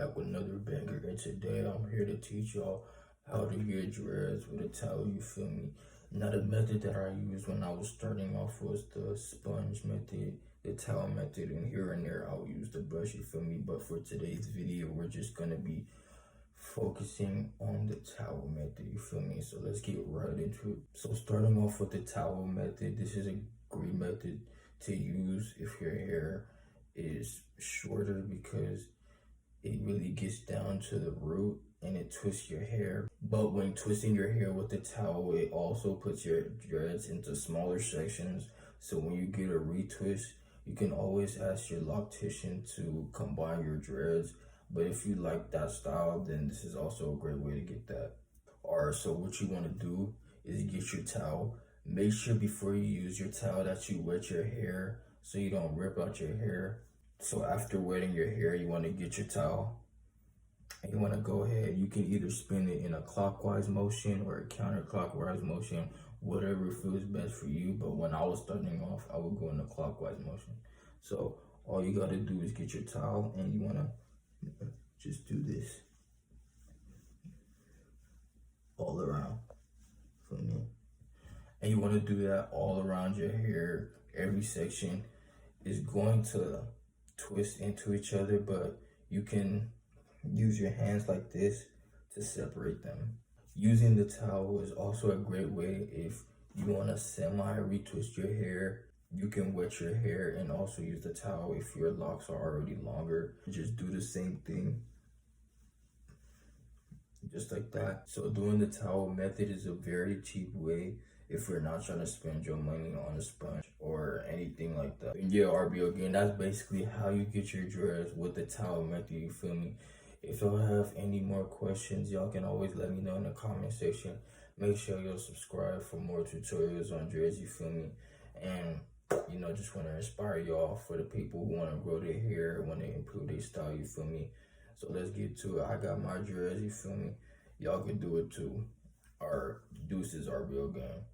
back with another banger, and today I'm here to teach y'all how to get dreads with a towel, you feel me? Now the method that I used when I was starting off was the sponge method, the towel method, and here and there I'll use the brush, you feel me? But for today's video, we're just gonna be focusing on the towel method, you feel me? So let's get right into it. So starting off with the towel method, this is a great method to use if your hair is shorter because it really gets down to the root and it twists your hair. But when twisting your hair with the towel, it also puts your dreads into smaller sections. So when you get a retwist, you can always ask your loctician to combine your dreads. But if you like that style, then this is also a great way to get that. Alright, so what you want to do is get your towel. Make sure before you use your towel that you wet your hair so you don't rip out your hair. So after wetting your hair, you want to get your towel and you want to go ahead. You can either spin it in a clockwise motion or a counterclockwise motion, whatever feels best for you. But when I was starting off, I would go in a clockwise motion. So all you got to do is get your towel and you want to just do this all around for me. And you want to do that all around your hair. Every section is going to twist into each other, but you can use your hands like this to separate them. Using the towel is also a great way if you want to semi retwist your hair. You can wet your hair and also use the towel if your locks are already longer. Just do the same thing, just like that. So doing the towel method is a very cheap way if you're not trying to spend your money on a sponge or anything like that. And yeah, RBO again, that's basically how you get your dreads with the towel method, you feel me? If y'all have any more questions, y'all can always let me know in the comment section. Make sure y'all subscribe for more tutorials on dreads, you feel me? And you know, just want to inspire y'all for the people who want to grow their hair, want to improve their style, you feel me? So let's get to it. I got my dreads, you feel me? Y'all can do it too. Our deuces RBO gang.